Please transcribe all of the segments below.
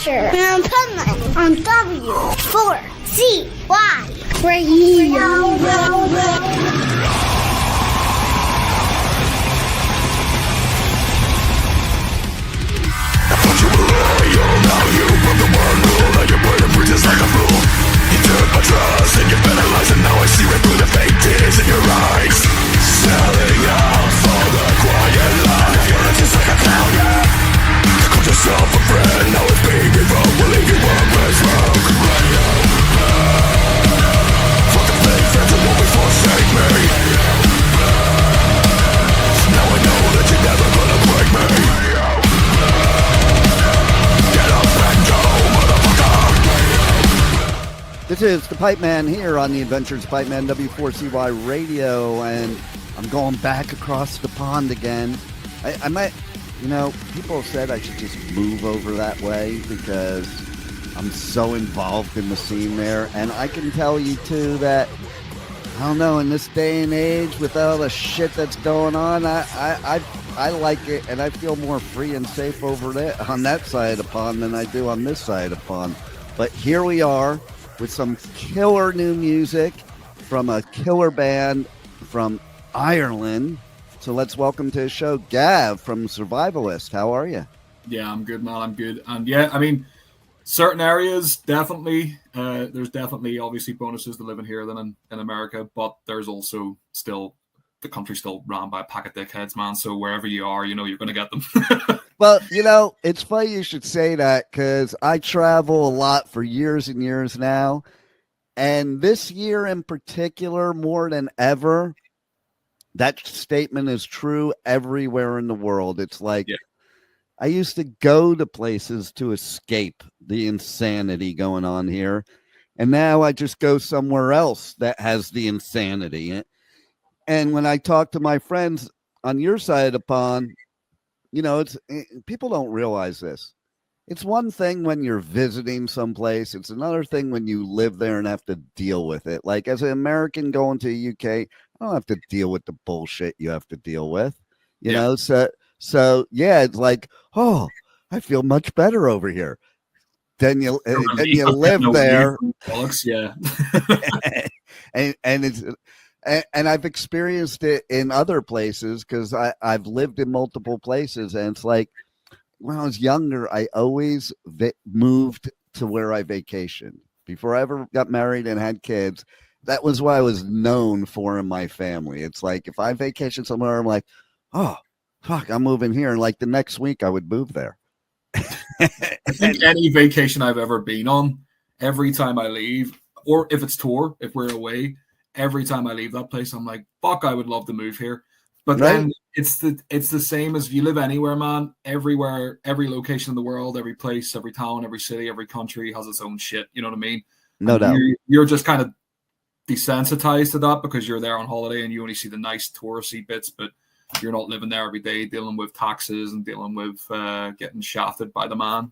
adventure in Pipeman on W4CY Radio. Just like a fool, you took my trust and you better lies, and now I see right through the fake tears in your eyes. Selling out for the quiet life, you're just like a clown, yeah. Call yourself a friend, now it's being wrong, will leave you worthless, wrong. Fuck the fake friends who won't forsake me. Now I know that you're never gonna break me. Get up and go, motherfucker. This is the Pipeman here on the Adventures of Pipeman W4CY Radio, and I'm going back across the pond again. I might, people said I should just move over that way because I'm so involved in the scene there, and I can tell you too that, I don't know, in this day and age with all the shit that's going on, I like it, and I feel more free and safe over there on that side of the pond than I do on this side of the pond. But here we are with some killer new music from a killer band from Ireland. So let's welcome to the show Gav from Survivalist. How are you? Yeah, I'm good, man. I'm good. And yeah, I mean, certain areas, definitely, there's definitely obviously bonuses to living here than in America, but there's also still, the country's still run by a pack of dickheads, man. So wherever you are, you're going to get them. Well, it's funny you should say that because I travel a lot for years and years now. And this year in particular, more than ever, that statement is true everywhere in the world. It's like, yeah. I used to go to places to escape the insanity going on here. And now I just go somewhere else that has the insanity. And when I talk to my friends on your side of the pond, people don't realize this. It's one thing when you're visiting someplace. It's another thing when you live there and have to deal with it. Like as an American going to the UK, I don't have to deal with the bullshit you have to deal with, you know? So yeah, it's like, oh, I feel much better over here. Then you live there. Yeah. and it's, and I've experienced it in other places because I've lived in multiple places. And it's like when I was younger, I always moved to where I vacationed. Before I ever got married and had kids, that was what I was known for in my family. It's like if I vacation somewhere, I'm like, oh, fuck, I'm moving here. And like the next week, I would move there. I think any vacation I've ever been on, every time I leave, or if it's tour, if we're away, every time I leave that place, I'm like, fuck, I would love to move here. But then it's the same as if you live anywhere, man. Everywhere, every location in the world, every place, every town, every city, every country has its own shit. You know what I mean? No doubt. You're just kind of desensitized to that because you're there on holiday and you only see the nice touristy bits, but you're not living there every day dealing with taxes and dealing with getting shafted by the man.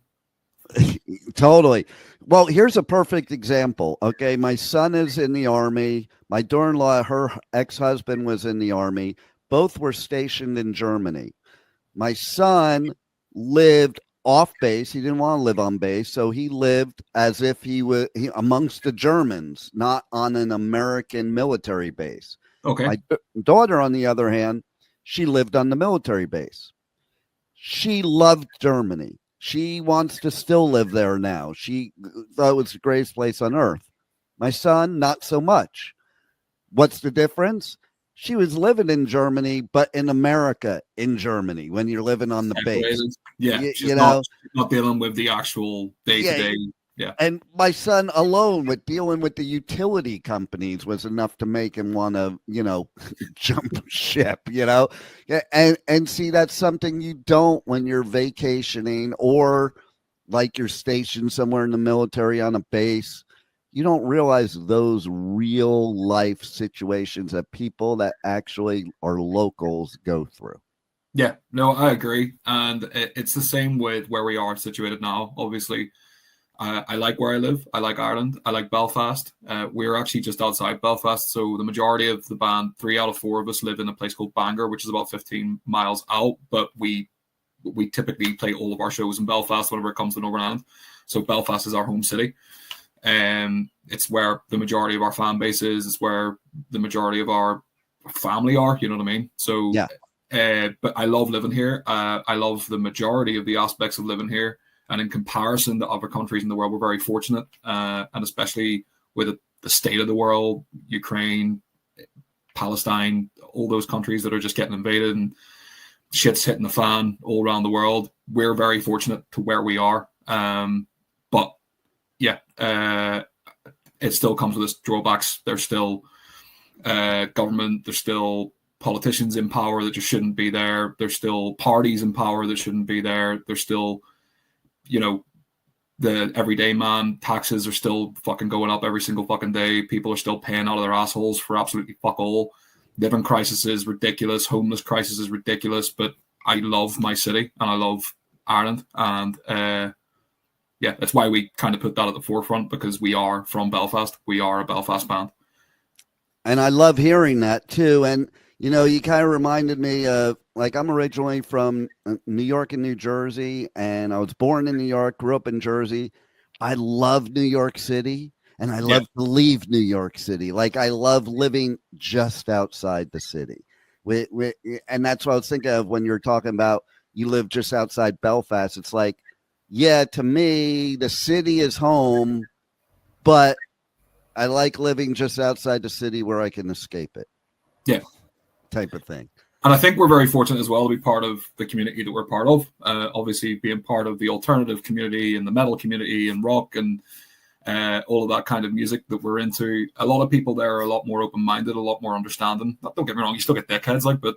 Totally. Well, here's a perfect example. Okay, my son is in the Army. My daughter-in-law, her ex-husband was in the Army. Both were stationed in Germany. My son lived off base. He didn't want to live on base, so he lived as if he was amongst the Germans, not on an American military base. Okay. My daughter, on the other hand, she lived on the military base. She loved Germany. She wants to still live there now. She thought it was the greatest place on earth. My son, not so much. What's the difference? She was living in Germany, but in America, in Germany, when you're living on the base. Yeah, she's not dealing with the actual day-to-day. Yeah. And my son alone with dealing with the utility companies was enough to make him want to, jump ship, and see, that's something you don't when you're vacationing or like you're stationed somewhere in the military on a base. You don't realize those real life situations that people that actually are locals go through. Yeah, no, I agree. And it's the same with where we are situated now, obviously. I like where I live. I like Ireland. I like Belfast. We're actually just outside Belfast. So the majority of the band, 3 out of 4 of us live in a place called Bangor, which is about 15 miles out. But we we typically play all of our shows in Belfast whenever it comes to Northern Ireland. So Belfast is our home city. It's where the majority of our fan base is. It's where the majority of our family are. You know what I mean? So, yeah. But I love living here. I love the majority of the aspects of living here. And in comparison to other countries in the world, we're very fortunate. And especially with the state of the world, Ukraine, Palestine, all those countries that are just getting invaded and shit's hitting the fan all around the world. We're very fortunate to where we are. But yeah, it still comes with its drawbacks. There's still government, there's still politicians in power that just shouldn't be there. There's still parties in power that shouldn't be there. There's still, the everyday man, taxes are still fucking going up every single fucking day. People are still paying out of their assholes for absolutely fuck all. Living crisis is ridiculous. Homeless crisis is ridiculous. But I love my city and I love Ireland. And yeah, that's why we kind of put that at the forefront, because we are from Belfast. We are a Belfast band. And I love hearing that too. And, you kind of reminded me of, like, I'm originally from New York and New Jersey, and I was born in New York, grew up in Jersey. I love New York City, and I love to leave New York City. Like, I love living just outside the city. And that's what I was thinking of when you're talking about you live just outside Belfast. It's like, yeah, to me, the city is home, but I like living just outside the city where I can escape it. Yeah. Type of thing. And I think we're very fortunate as well to be part of the community that we're part of. Obviously, being part of the alternative community and the metal community and rock and all of that kind of music that we're into. A lot of people there are a lot more open-minded, a lot more understanding. Don't get me wrong, you still get dickheads, like, but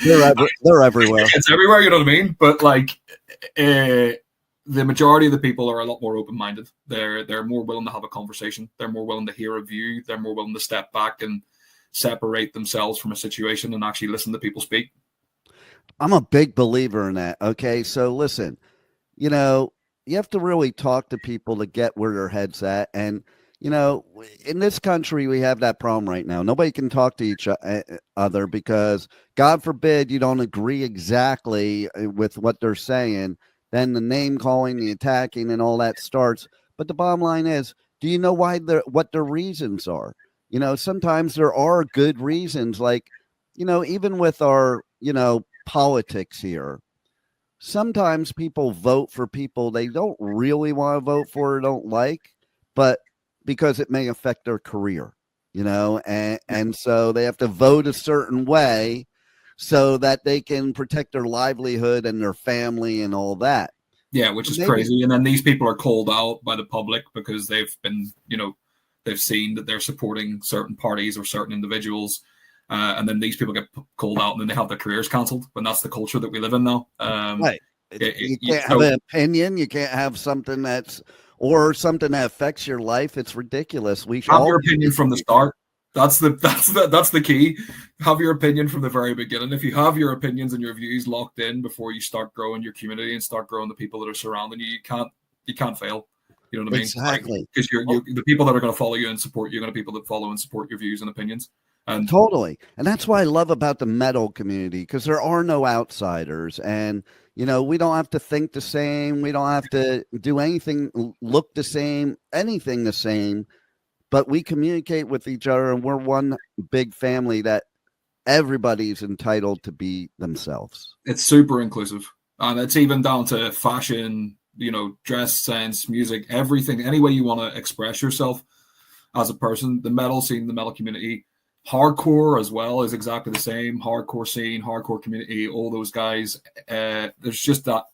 they're everywhere. It's everywhere, you know what I mean? But like, the majority of the people are a lot more open-minded. They're more willing to have a conversation. They're more willing to hear a view. They're more willing to step back and separate themselves from a situation and actually listen to people speak. I'm a big believer in that. Okay, so listen, you have to really talk to people to get where their head's at. And, in this country, we have that problem right now. Nobody can talk to each other because, God forbid, you don't agree exactly with what they're saying. Then the name calling, the attacking, and all that starts. But the bottom line is, do you know what their reasons are? Sometimes there are good reasons, like, even with our, politics here, sometimes people vote for people they don't really want to vote for or don't like, but because it may affect their career, and so they have to vote a certain way so that they can protect their livelihood and their family and all that. Yeah, which is crazy. And then these people are called out by the public because they've been, they've seen that they're supporting certain parties or certain individuals. And then these people get called out and then they have their careers cancelled, when that's the culture that we live in now. Right. You can't have an opinion. You can't have something that affects your life. It's ridiculous. We should have your opinion from the start. That's the key. Have your opinion from the very beginning. If you have your opinions and your views locked in before you start growing your community and start growing the people that are surrounding you, you can't fail. You know what I mean? Exactly. Because the people that are going to follow you and support you are going to be people that follow and support your views and opinions. And totally. And that's what I love about the metal community, because there are no outsiders. And, we don't have to think the same. We don't have to do anything, look the same, anything the same. But we communicate with each other, and we're one big family that everybody's entitled to be themselves. It's super inclusive. And it's even down to fashion, dress sense, music, everything. Any way you want to express yourself as a person. The metal scene, the metal community, hardcore as well is exactly the same. Hardcore scene, hardcore community, all those guys. There's just that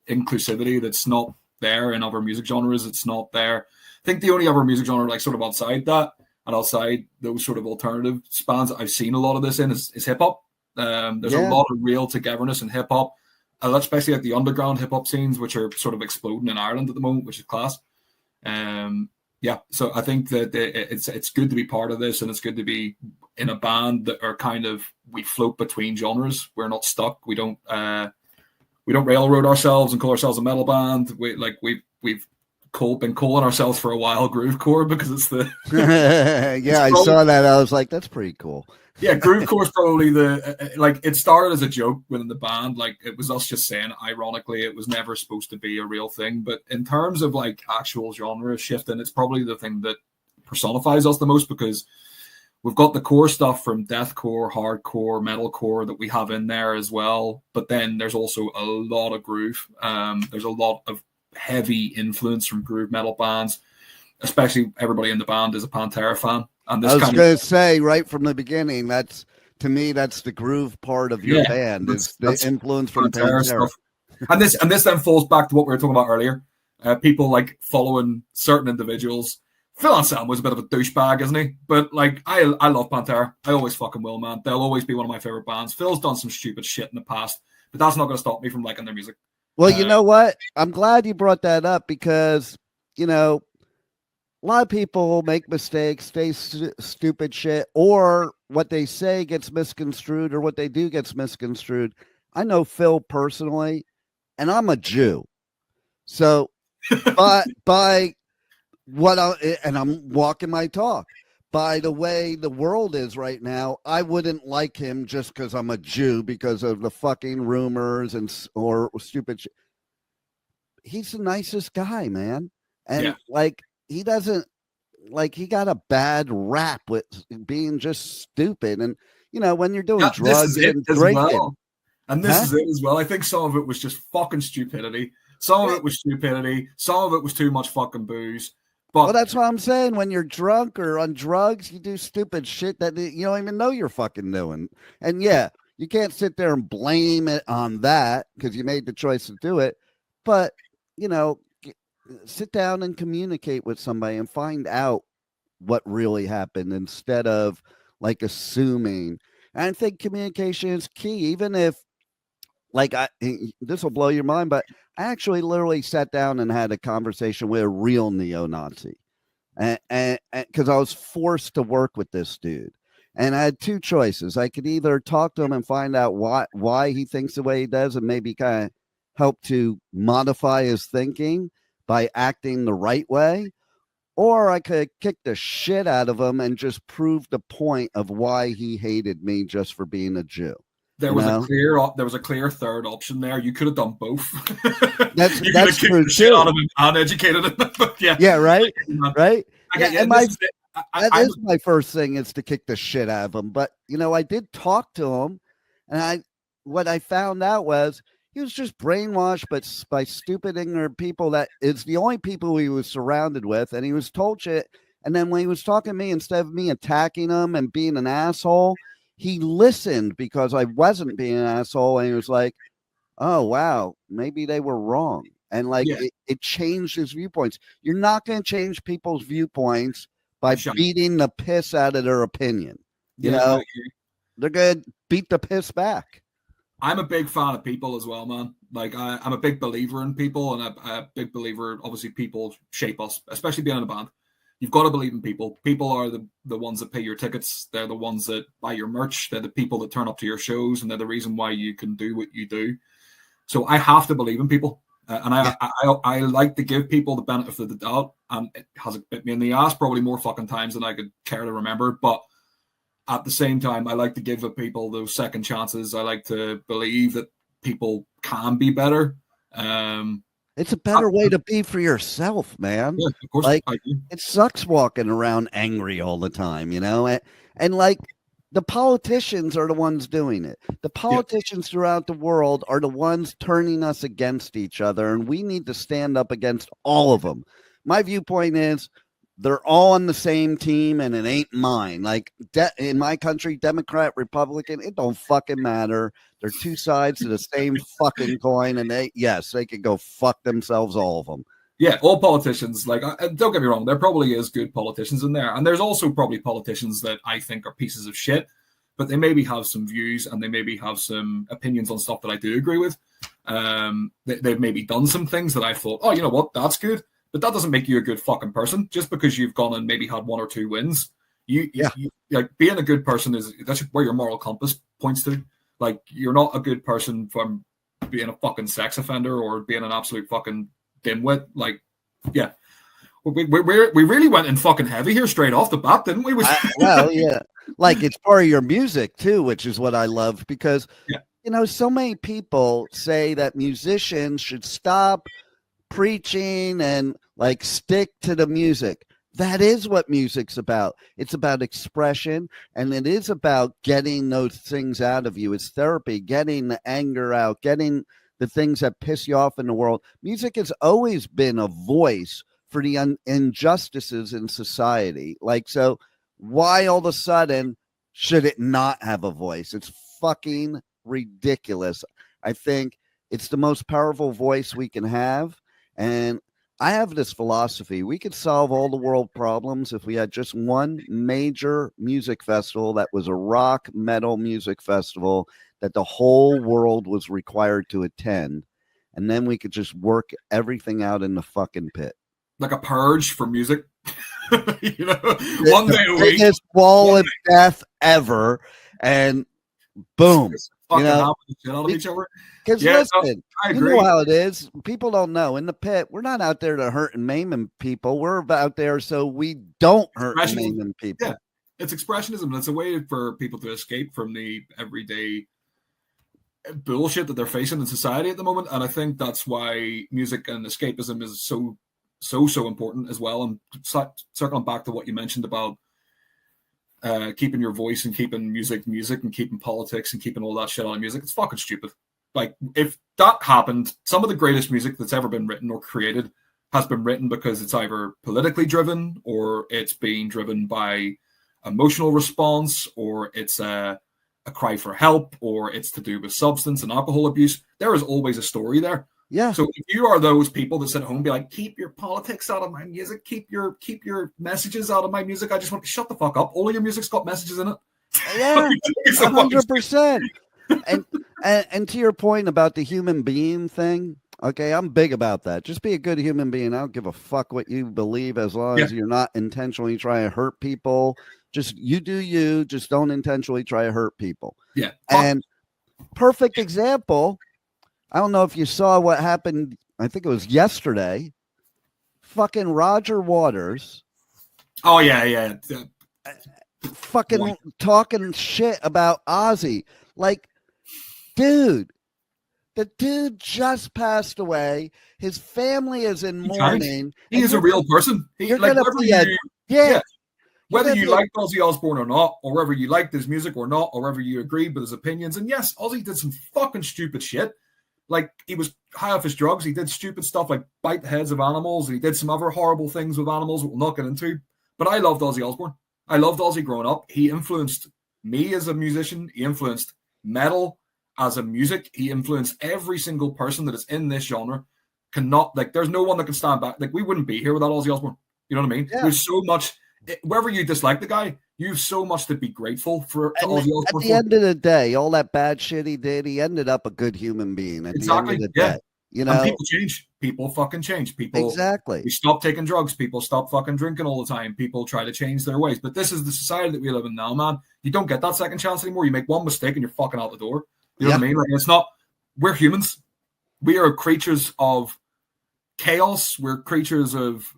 inclusivity that's not there in other music genres. It's not there. I think the only other music genre, like sort of outside that and outside those sort of alternative spans that I've seen a lot of this in is hip hop. There's a lot of real togetherness in hip hop, especially like the underground hip hop scenes, which are sort of exploding in Ireland at the moment, which is class. So I think that it's good to be part of this, and it's good to be in a band that are kind of, we float between genres. We're not stuck. We don't railroad ourselves and call ourselves a metal band. We've been calling ourselves for a while Groovecore because it's the yeah, I saw that. I was like, that's pretty cool. Yeah, Groovecore is probably the like it started as a joke within the band. Like it was us just saying, ironically, it was never supposed to be a real thing. But in terms of like actual genre shifting, it's probably the thing that personifies us the most because we've got the core stuff from deathcore, hardcore, metalcore that we have in there as well. But then there's also a lot of groove. There's a lot of heavy influence from groove metal bands, especially everybody in the band is a Pantera fan. And this I was going to say right from the beginning, that's to me, that's the groove part of your band. Is the influence from Pantera stuff. And this then falls back to what we were talking about earlier. People like following certain individuals. Phil Anselmo was a bit of a douchebag, isn't he? But like, I love Pantera. I always fucking will, man. They'll always be one of my favorite bands. Phil's done some stupid shit in the past, but that's not going to stop me from liking their music. Well, you know what? I'm glad you brought that up because, you know, a lot of people make mistakes, say stupid shit, or what they say gets misconstrued, or what they do gets misconstrued. I know Phil personally, and I'm a Jew. So by what I'm walking my talk. By the way the world is right now, I wouldn't like him just because I'm a Jew because of the fucking rumors or stupid shit. He's the nicest guy, man. And like, he doesn't, like, he got a bad rap with being just stupid. And, you know, when you're doing drugs and drinking. And this is it as well. I think some of it was just fucking stupidity. Some of it was stupidity. Some of it was too much fucking booze. But well, that's what I'm saying. When you're drunk or on drugs, you do stupid shit that you don't even know you're fucking doing. And yeah, you can't sit there and blame it on that because you made the choice to do it. But, you know, sit down and communicate with somebody and find out what really happened instead of like assuming. And I think communication is key, even if, like, this will blow your mind, but I actually literally sat down and had a conversation with a real neo-Nazi, and because I was forced to work with this dude, and I had two choices. I could either talk to him and find out why he thinks the way he does, and maybe kind of help to modify his thinking by acting the right way, or I could kick the shit out of him and just prove the point of why he hated me just for being a Jew. There was a clear third option there. You could have done both. That's true too. Out of him and educated him. Right. That is my first thing is to kick the shit out of him. But you know, I did talk to him, and what I found out was he was just brainwashed, but by stupid, ignorant people. That is the only people he was surrounded with, and he was told shit. And then when he was talking to me, instead of me attacking him and being an asshole, he listened because I wasn't being an asshole, and he was like, oh, wow, maybe they were wrong. And like, it changed his viewpoints. You're not going to change people's viewpoints by beating the piss out of their opinion. You know, they're going to beat the piss back. I'm a big fan of people as well, man. Like, I'm a big believer in people, and a big believer, obviously, people shape us, especially being in a band. You've got to believe in people. People are the ones that pay your tickets. They're the ones that buy your merch. They're the people that turn up to your shows, and they're the reason why you can do what you do. So I have to believe in people. And I like to give people the benefit of the doubt. And it has bit me in the ass probably more fucking times than I could care to remember. But at the same time, I like to give people those second chances. I like to believe that people can be better. It's a better way to be for yourself, man. Yeah, of course. Like, it sucks walking around angry all the time, you know? And like, the politicians are the ones doing it. The politicians throughout the world are the ones turning us against each other, and we need to stand up against all of them. My viewpoint is they're all on the same team, and it ain't mine. Like, in my country, Democrat, Republican, it don't fucking matter. They're two sides of the same fucking coin, and they can go fuck themselves, all of them. Yeah, all politicians, like, don't get me wrong, there probably is good politicians in there. And there's also probably politicians that I think are pieces of shit, but they maybe have some views and they maybe have some opinions on stuff that I do agree with. They've maybe done some things that I thought, oh, you know what, that's good. But that doesn't make you a good fucking person just because you've gone and maybe had one or two wins. You like, being a good person that's where your moral compass points to. Like, you're not a good person from being a fucking sex offender or being an absolute fucking dimwit. Like, yeah, We really went in fucking heavy here straight off the bat, didn't we? Well, yeah. Like it's part of your music too, which is what I love because, so many people say that musicians should stop preaching and like stick to the music. That is what music's about. It's about expression, and it is about getting those things out of you. It's therapy, getting the anger out, getting the things that piss you off in the world. Music has always been a voice for the injustices in society. Like, so why all of a sudden should it not have a voice? It's fucking ridiculous. I think it's the most powerful voice we can have. And I have this philosophy. We could solve all the world problems if we had just one major music festival that was a rock metal music festival that the whole world was required to attend. And then we could just work everything out in the fucking pit. Like a purge for music. One day a week. Biggest wall of death ever. And boom. Because listen, you know how it is. People don't know. In the pit, we're not out there to hurt and maim people. We're out there so we don't hurt and maim people. Yeah, it's expressionism. It's a way for people to escape from the everyday bullshit that they're facing in society at the moment. And I think that's why music and escapism is so important as well. And circling back to what you mentioned about keeping your voice and keeping music and keeping politics and keeping all that shit out of music, it's fucking stupid. Like, if that happened, some of the greatest music that's ever been written or created has been written because it's either politically driven or it's being driven by emotional response or it's a cry for help or it's to do with substance and alcohol abuse. There is always a story there. Yeah. So if you are those people that sit at home and be like, keep your politics out of my music, keep your messages out of my music, I just want to shut the fuck up. All of your music's got messages in it. Yeah, 100%. And to your point about the human being thing, okay, I'm big about that. Just be a good human being. I don't give a fuck what you believe as long as you're not intentionally trying to hurt people. Just you do you. Just don't intentionally try to hurt people. Yeah. And perfect example. I don't know if you saw what happened. I think it was yesterday. Fucking Roger Waters. Oh, yeah. Fucking talking shit about Ozzy. Like, dude, the dude just passed away. His family is in mourning. He is a real person. Whether you liked Ozzy Osbourne or not, or whether you liked his music or not, or whether you agreed with his opinions. And yes, Ozzy did some fucking stupid shit. Like, he was high off his drugs. He did stupid stuff like bite the heads of animals. He did some other horrible things with animals we'll not get into. But I loved Ozzy Osbourne. I loved Ozzy growing up. He influenced me as a musician. He influenced metal as a music. He influenced every single person that is in this genre. There's no one that can stand back. Like, we wouldn't be here without Ozzy Osbourne. You know what I mean? Yeah. There's so much. Whether you dislike the guy, you have so much to be grateful for. Ozzy Osbourne. At the end of the day, all that bad shit he did, he ended up a good human being. At the end of the day, you know, and people change. People fucking change. People exactly. We stop taking drugs. People stop fucking drinking all the time. People try to change their ways. But this is the society that we live in now, man. You don't get that second chance anymore. You make one mistake and you're fucking out the door. You know what I mean? Like, it's not. We're humans. We are creatures of chaos. We're creatures of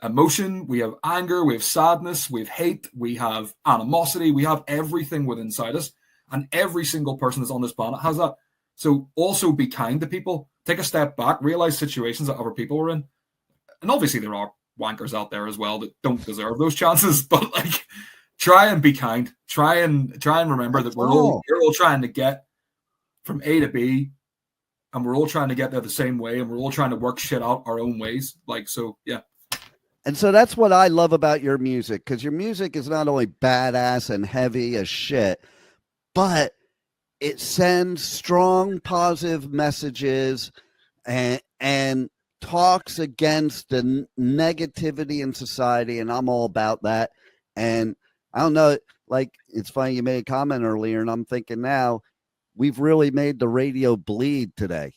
emotion. We have anger, we have sadness, we have hate, we have animosity, we have everything within inside us, and every single person that's on this planet has that. So also be kind to people. Take a step back, realize situations that other people are in, and obviously there are wankers out there as well that don't deserve those chances, but like, try and be kind. Try and remember that we're all trying to get from A to B, and we're all trying to get there the same way, and we're all trying to work shit out our own ways. Like, so yeah. And so that's what I love about your music, because your music is not only badass and heavy as shit, but it sends strong, positive messages and talks against the negativity in society. And I'm all about that. And I don't know, like, it's funny you made a comment earlier, and I'm thinking now we've really made the radio bleed today.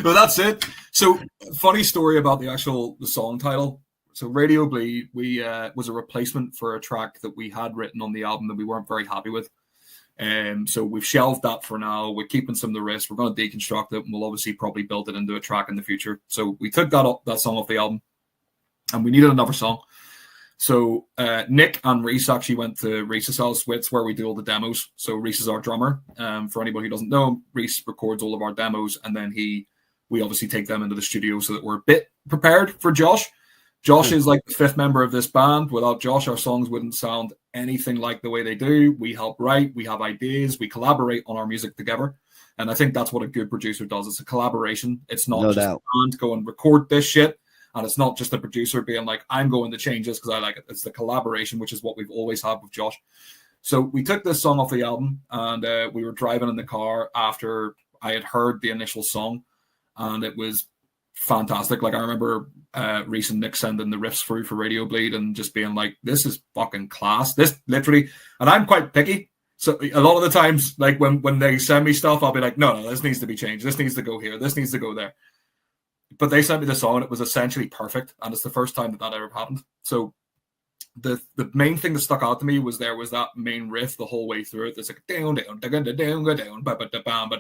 Well, that's it. So, funny story about the song title. So, Radio Bleed, we was a replacement for a track that we had written on the album that we weren't very happy with. So we've shelved that for now. We're keeping some of the riffs. We're going to deconstruct it, and we'll obviously probably build it into a track in the future. So we took that song off the album, and we needed another song. So Nick and Reese actually went to Reese's house, where we do all the demos. So Reese is our drummer. For anybody who doesn't know, Reese records all of our demos, and then we obviously take them into the studio so that we're a bit prepared for Josh. Josh is like the fifth member of this band. Without Josh, our songs wouldn't sound anything like the way they do. We help write, we have ideas, we collaborate on our music together. And I think that's what a good producer does. It's a collaboration. It's not just a band go and record this shit. And it's not just the producer being like, I'm going to change this because I like it. It's the collaboration, which is what we've always had with Josh. So we took this song off the album, and we were driving in the car after I had heard the initial song, and it was fantastic. Like, I remember Reese and Nick sending the riffs through for Radio Bleed and just being like, this is fucking class. This literally, and I'm quite picky. So a lot of the times, like when they send me stuff, I'll be like, no, this needs to be changed. This needs to go here. This needs to go there. But they sent me the song and it was essentially perfect. And it's the first time that ever happened. So the main thing that stuck out to me was that main riff the whole way through it. It's like down, down, down, down, down,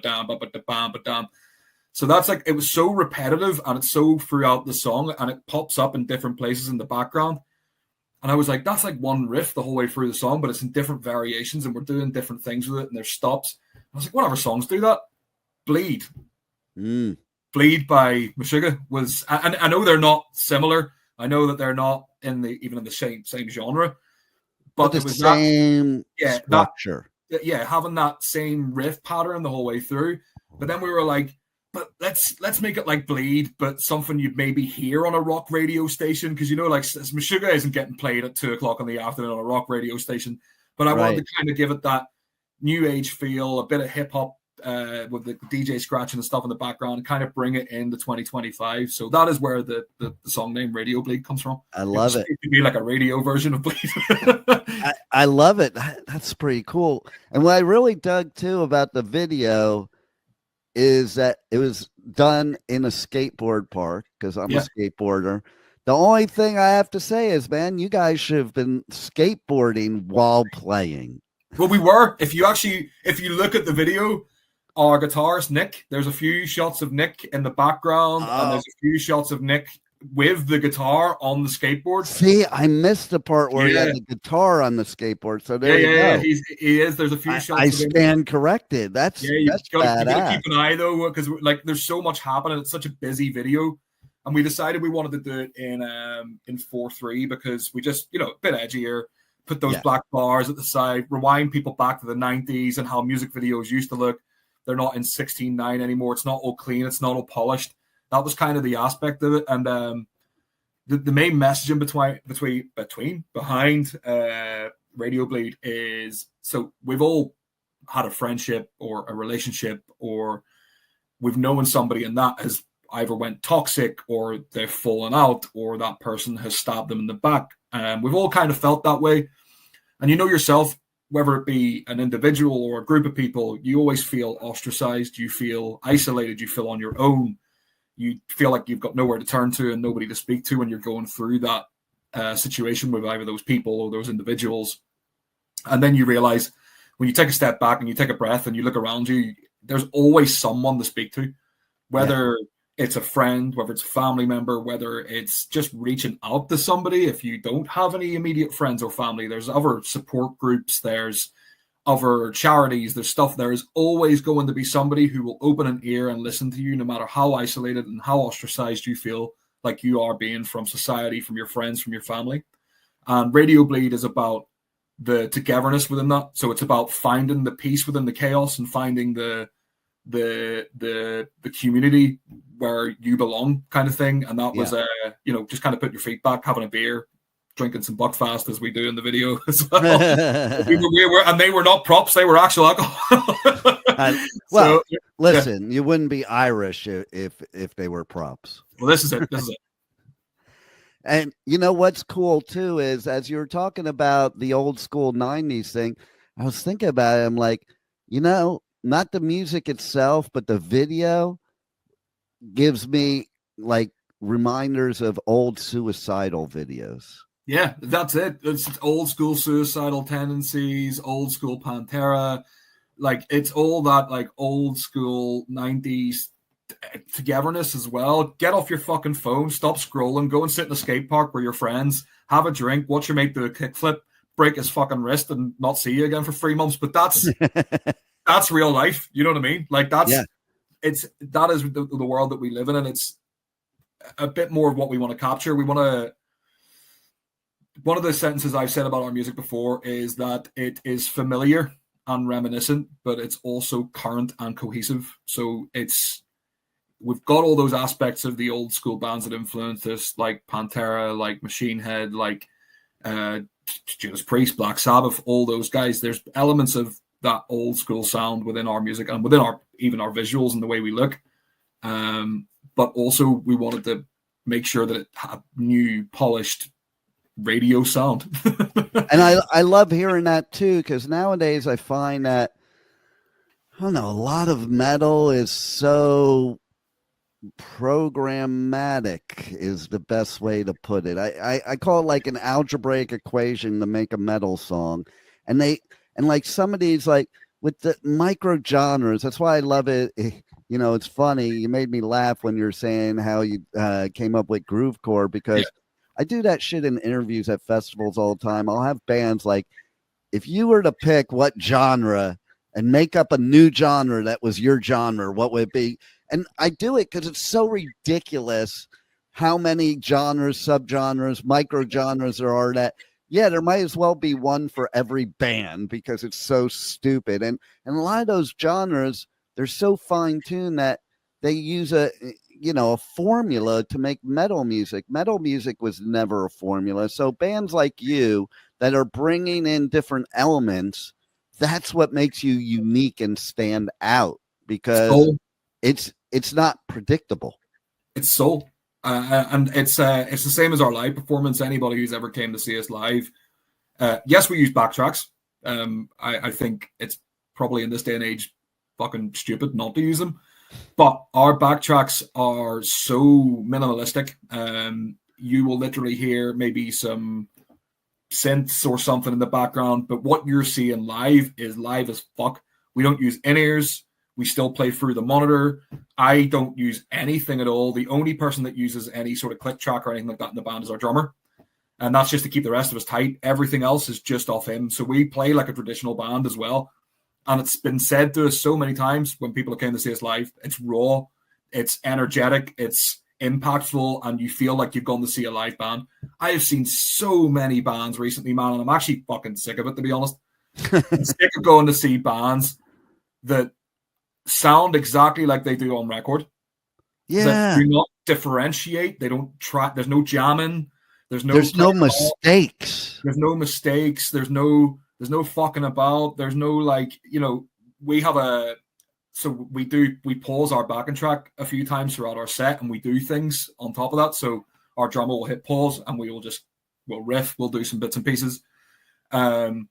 down, down. So that's like, it was so repetitive and it's so throughout the song and it pops up in different places in the background. And I was like, that's like one riff the whole way through the song, but it's in different variations and we're doing different things with it and there's stops. I was like, whatever songs do that? Bleed. Bleed by Meshuggah was, and I know they're not similar. I know that they're not even in the same genre, but it was the same structure. Having that same riff pattern the whole way through. But then we were like, but let's make it like Bleed, but something you'd maybe hear on a rock radio station, because like Meshuggah isn't getting played at 2:00 in the afternoon on a rock radio station. But I wanted to kind of give it that new age feel, a bit of hip hop with the DJ scratching and stuff in the background, and kind of bring it into 2025. So that is where the song name Radio Bleed comes from. I love it. It could be like a radio version of Bleed. I love it. That's pretty cool. And what I really dug too about the video is that it was done in a skateboard park, because I'm a skateboarder. The only thing I have to say is, man, you guys should have been skateboarding while playing. Well, we were. If you look at the video, our guitarist Nick, there's a few shots of Nick in the background, and there's a few shots of Nick with the guitar on the skateboard. See, I missed the part where he had the guitar on the skateboard. So there you go. Yeah, he is. There's a few shots. I stand corrected. That's you got to keep an eye though, because like there's so much happening. It's such a busy video, and we decided we wanted to do it in 4:3 because we just a bit edgier. Put those black bars at the side, rewind people back to the 90s and how music videos used to look. They're not in 16:9 anymore. It's not all clean. It's not all polished. That was kind of the aspect of it. And the main messaging behind Radio Bleed is, so we've all had a friendship or a relationship, or we've known somebody and that has either went toxic or they've fallen out or that person has stabbed them in the back. We've all kind of felt that way. And yourself, whether it be an individual or a group of people, you always feel ostracized. You feel isolated. You feel on your own. You feel like you've got nowhere to turn to and nobody to speak to when you're going through that situation with either those people or those individuals. And then you realize when you take a step back and you take a breath and you look around you, there's always someone to speak to, whether it's a friend, whether it's a family member, whether it's just reaching out to somebody. If you don't have any immediate friends or family, there's other support groups, there's other charities, there's stuff. There is always going to be somebody who will open an ear and listen to you, no matter how isolated and how ostracized you feel like you are being from society, from your friends, from your family. And Radio Bleed is about the togetherness within that. So it's about finding the peace within the chaos and finding the community where you belong, kind of thing. And that was just kind of putting your feet back, having a beer, drinking some Buckfast as we do in the video as well. And they were not props, they were actual alcohol. Listen, you wouldn't be Irish if they were props. Well, this is it. And what's cool too is, as you were talking about the old school 90s thing, I was thinking about it. I'm like, not the music itself, but the video gives me like reminders of old suicidal videos. Yeah, that's it. It's old school suicidal tendencies, old school Pantera. Like it's all that like old school 90s togetherness as well. Get off your fucking phone, stop scrolling, go and sit in a skate park with your friends, have a drink, watch your mate do a kickflip, break his fucking wrist, and not see you again for 3 months. But that's real life. You know what I mean? Like that is the world that we live in, and it's a bit more of what we want to capture. We want to. One of the sentences I've said about our music before is that it is familiar and reminiscent, but it's also current and cohesive. So we've got all those aspects of the old school bands that influenced us, like Pantera, like Machine Head, like Judas Priest, Black Sabbath, all those guys. There's elements of that old school sound within our music and within even our visuals and the way we look. But also we wanted to make sure that it had new, polished radio sound. And I love hearing that too, because nowadays I find that, I don't know, a lot of metal is so programmatic is the best way to put it. I call it like an algebraic equation to make a metal song. And like some of these, like with the micro genres, that's why I love it. You know, it's funny. You made me laugh when you're saying how you came up with Groovecore, because I do that shit in interviews at festivals all the time. I'll have bands like, if you were to pick what genre and make up a new genre that was your genre, what would it be? And I do it because it's so ridiculous how many genres, subgenres, micro genres there are that, there might as well be one for every band because it's so stupid. And a lot of those genres, they're so fine-tuned that they use a formula to make metal music. Metal music was never a formula. So bands like you that are bringing in different elements, that's what makes you unique and stand out, because it's not predictable. It's soul. And it's the same as our live performance. Anybody who's ever came to see us live, yes, we use backtracks. I think it's probably in this day and age fucking stupid not to use them. But our backtracks are so minimalistic. You will literally hear maybe some synths or something in the background, but what you're seeing live is live as fuck. We don't use in-ears. We still play through the monitor. I don't use anything at all. The only person that uses any sort of click track or anything like that in the band is our drummer. And that's just to keep the rest of us tight. Everything else is just off him. So we play like a traditional band as well. And it's been said to us so many times when people came to see us live, it's raw, it's energetic, it's impactful, and you feel like you've gone to see a live band. I have seen so many bands recently, man, and I'm actually fucking sick of it, to be honest. I'm sick of going to see bands that sound exactly like they do on record. Yeah. That do not differentiate. They don't try. There's no jamming. There's no mistakes. There's no mistakes. There's no fucking about. There's no we pause our backing track a few times throughout our set, and we do things on top of that. So our drummer will hit pause and we'll riff, we'll do some bits and pieces. And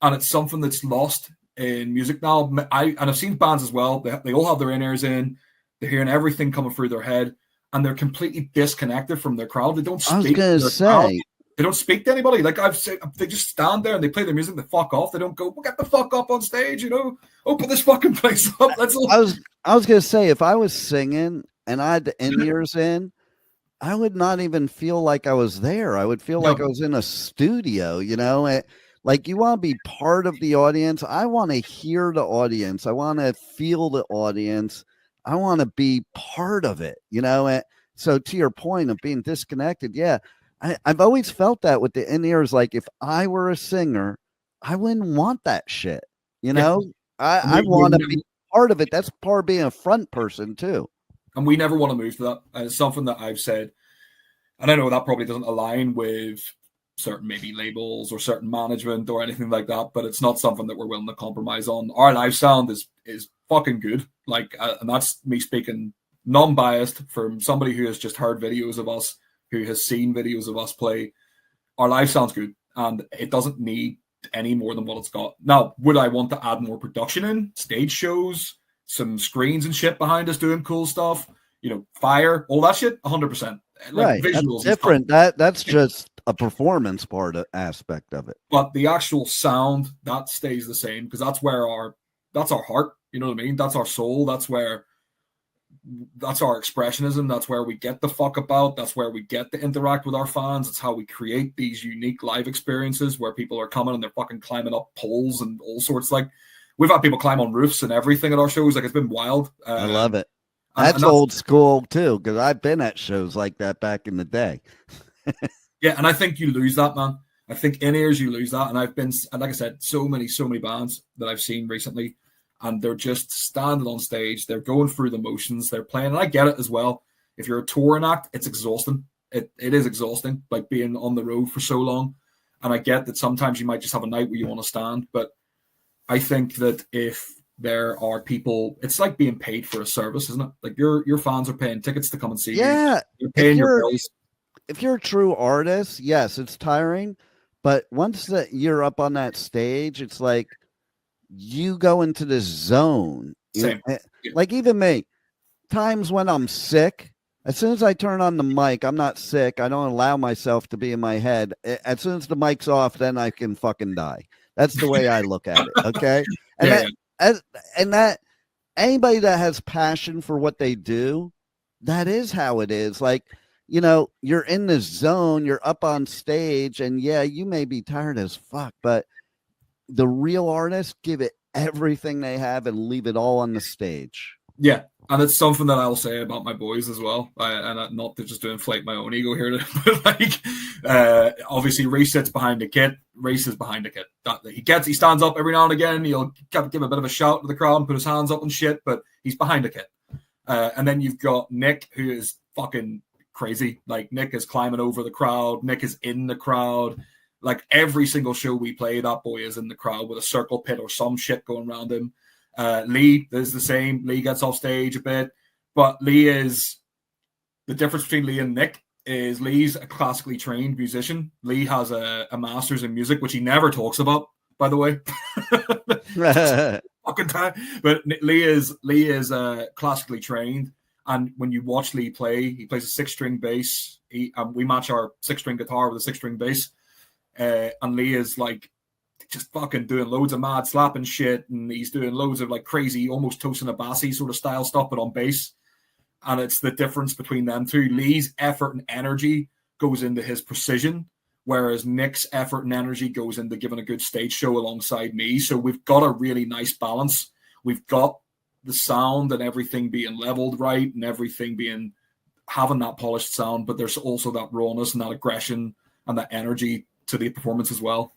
it's something that's lost in music now. I've seen bands as well. They all have their in-ears in. They're hearing everything coming through their head, and they're completely disconnected from their crowd. They don't speak. I was going to say, they don't speak to anybody. Like I've said, they just stand there and they play their music. They fuck off. They don't go, well, get the fuck up on stage. Open this fucking place up. That's all. I was going to say, if I was singing and I had the in-ears in, I would not even feel like I was there. I would feel like I was in a studio. Like you want to be part of the audience. I want to hear the audience. I want to feel the audience. I want to be part of it. And so to your point of being disconnected, I've always felt that with the in-ears. Like if I were a singer, I wouldn't want that shit. I want to be part of it. That's part of being a front person too. And we never want to move to that. It's something that I've said, and I know that probably doesn't align with certain maybe labels or certain management or anything like that, but it's not something that we're willing to compromise on. Our live sound is fucking good. Like, and that's me speaking non-biased from somebody who has just heard videos of us, who has seen videos of us play. Our live sounds good, and it doesn't need any more than what it's got. Now, would I want to add more production in? Stage shows, some screens and shit behind us doing cool stuff, fire, all that shit, 100%. Like right. Visuals. That's different. That's just a performance aspect of it. But the actual sound, that stays the same, because that's where our that's our heart. You know what I mean? That's our soul. That's our expressionism. That's where we get the fuck about. That's where we get to interact with our fans. It's how we create these unique live experiences where people are coming and they're fucking climbing up poles and all sorts. Like, we've had people climb on roofs and everything at our shows. Like, it's been wild. I love it. That's old school too, because I've been at shows like that back in the day. Yeah, and I think you lose that, man. I think in ears you lose that. And I've been, like I said, so many bands that I've seen recently, and they're just standing on stage. They're going through the motions. They're playing. And I get it as well. If you're a touring act, it's exhausting. It is exhausting, like being on the road for so long. And I get that sometimes you might just have a night where you want to stand. But I think that if there are people, it's like being paid for a service, isn't it? Like your fans are paying tickets to come and see you. Yeah. You're paying your bills. If you're a true artist, yes, it's tiring. But once that you're up on that stage, it's like you go into this zone. Same. Like even me, times when I'm sick, as soon as I turn on the mic, I'm not sick. I don't allow myself to be in my head. As soon as the mic's off, then I can fucking die. That's the way I look at it. Okay. And that anybody that has passion for what they do, that is how it is. Like, you know, you're in this zone, you're up on stage, and yeah, you may be tired as fuck, but the real artists give it everything they have and leave it all on the stage. Yeah, and it's something that I'll say about my boys as well. And not to just to inflate my own ego here, but like, obviously, Reese sits behind the kit. Reese is behind the kit. He stands up every now and again. He'll give a bit of a shout to the crowd and put his hands up and shit, but he's behind the kit. And then you've got Nick, who is fucking crazy. Like, Nick is climbing over the crowd. Nick is in the crowd. Like, every single show we play, that boy is in the crowd with a circle pit or some shit going around him. Lee is the same. Lee gets off stage a bit, but Lee is the difference between Lee and Nick is Lee's a classically trained musician. Lee has a master's in music, which he never talks about, by the way. Fucking time. But Lee is classically trained, and when you watch Lee play, he plays a 6-string bass. We match our 6-string guitar with a 6-string bass, and Lee is like just fucking doing loads of mad slapping shit, and he's doing loads of like crazy, almost Tosin Abasi sort of style stuff, but on bass. And it's the difference between them two. Lee's effort and energy goes into his precision, whereas Nick's effort and energy goes into giving a good stage show alongside me. So we've got a really nice balance. We've got the sound and everything being leveled right, and everything having that polished sound, but there's also that rawness and that aggression and that energy to the performance as well.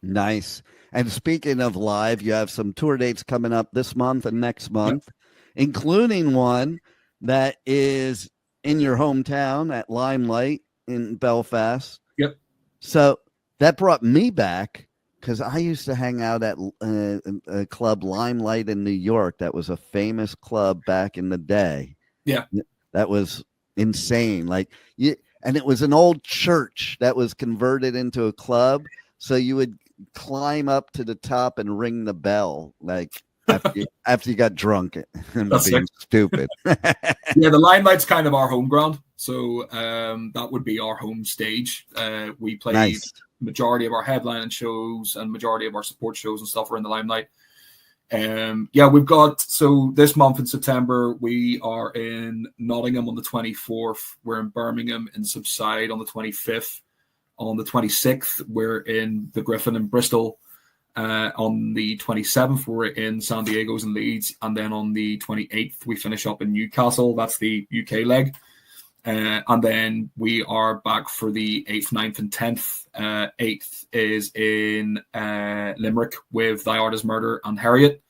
Nice. And speaking of live, you have some tour dates coming up this month and next month, including one that is in your hometown at Limelight in Belfast. Yep. So that brought me back because I used to hang out at a club, Limelight in New York. That was a famous club back in the day. Yeah. That was insane. And it was an old church that was converted into a club. So you would climb up to the top and ring the bell, like after you got drunk and being stupid. Yeah, the Limelight's kind of our home ground. So that would be our home stage. We play majority of our headlining shows and majority of our support shows and stuff are in the Limelight. We've got, so this month in September, we are in Nottingham on the 24th. We're in Birmingham in Subside on the 25th. On the 26th, we're in the Griffin in Bristol. On the 27th, we're in San Diego's and Leeds. And then on the 28th, we finish up in Newcastle. That's the UK leg. And then we are back for the 8th, 9th, and 10th. 8th is in Limerick with Thy Art is Murder and Harriet.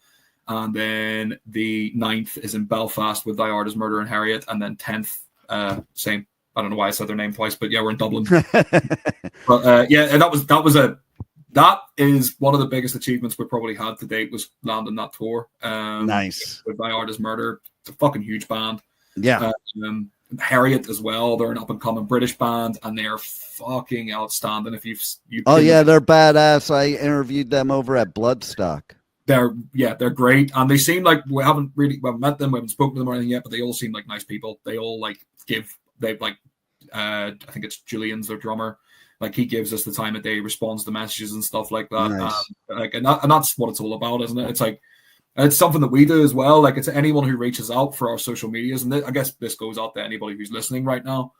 And then the 9th is in Belfast with Thy Art is Murder and Harriet. And then 10th, same. I don't know why I said their name twice, but yeah, we're in Dublin. But and that is one of the biggest achievements we probably had to date, was landing that tour. Nice. With Thy Art is Murder. It's a fucking huge band. Yeah. Harriet as well. They're an up and coming British band, and they're fucking outstanding. If you've they're badass. I interviewed them over at Bloodstock. They're great, and they seem like we haven't met them, we haven't spoken to them or anything yet, but they all seem like nice people. They all I think it's Julian's their drummer. Like, he gives us the time of day, responds to messages and stuff like that. Nice. And that's what it's all about, isn't it? It's like, And it's something that we do as well. Like, it's anyone who reaches out for our social medias, and I guess this goes out to anybody who's listening right now.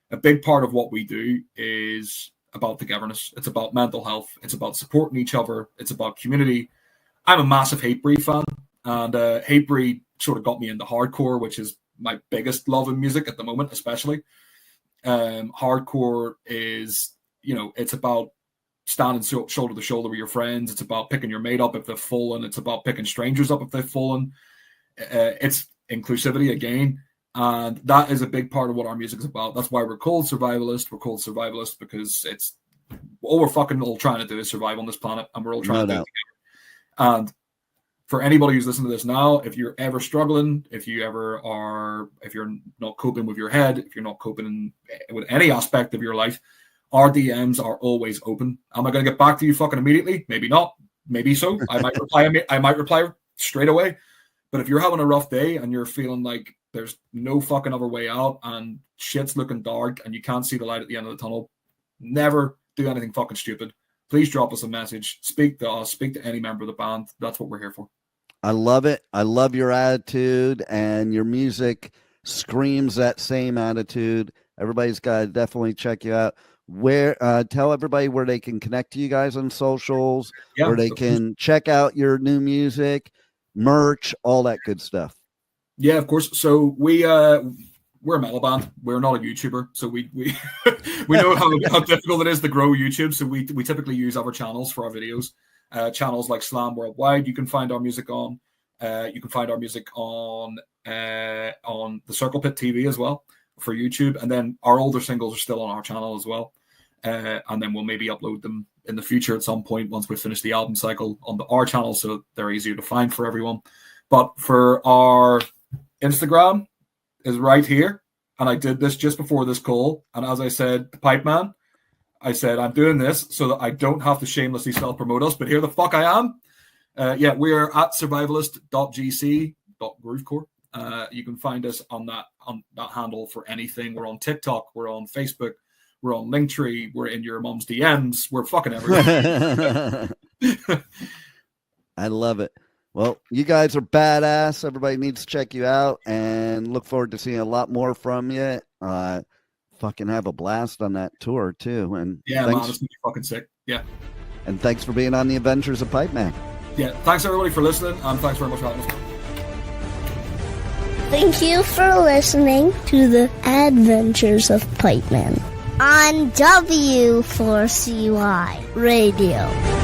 A big part of what we do is about togetherness. It's about mental health. It's about supporting each other. It's about community. I'm a massive Hatebreed fan, and Hatebreed sort of got me into hardcore, which is my biggest love in music at the moment, especially. Hardcore is, it's about standing shoulder to shoulder with your friends. It's about picking your mate up if they've fallen. It's about picking strangers up if they've fallen. It's inclusivity again. And that is a big part of what our music is about. That's why we're called Survivalist. We're called Survivalist because it's all we're fucking all trying to do is survive on this planet, and we're all trying to do it together. And for anybody who's listening to this now, if you're ever struggling, if you're not coping with your head, if you're not coping with any aspect of your life, our DMs are always open. Am I going to get back to you fucking immediately? Maybe not. Maybe so. I might reply straight away. But if you're having a rough day and you're feeling like there's no fucking other way out and shit's looking dark and you can't see the light at the end of the tunnel, never do anything fucking stupid. Please drop us a message. Speak to us. Speak to any member of the band. That's what we're here for. I love it. I love your attitude, and your music screams that same attitude. Everybody's got to definitely check you out. Where tell everybody where they can connect to you guys on socials, where they can check out your new music, merch, all that good stuff. Yeah, of course. So we're a metal band. We're not a YouTuber, so we we know how difficult it is to grow YouTube. So we typically use other channels for our videos. Channels like Slam Worldwide. You can find our music on. You can find our music on the Circle Pit TV as well for YouTube, and then our older singles are still on our channel as well. And then we'll maybe upload them in the future at some point once we finish the album cycle on our channel, so they're easier to find for everyone. But for our Instagram is right here, and I did this just before this call. And as I said, the Pipe Man, I said I'm doing this so that I don't have to shamelessly self-promote us, but here the fuck I am. We're at survivalist.gc.groovecore. You can find us on that handle for anything. We're on TikTok, we're on Facebook, we're on Linktree, we're in your mom's DMs, we're fucking everywhere. I love it. Well, you guys are badass. Everybody needs to check you out, and look forward to seeing a lot more from you. Fucking have a blast on that tour too. And yeah, man, it's gonna be fucking sick. Yeah. And thanks for being on the Adventures of Pipe Man. Yeah, thanks everybody for listening, and thanks very much for having us. Thank you for listening to the Adventures of Pipe Man on W4CY Radio.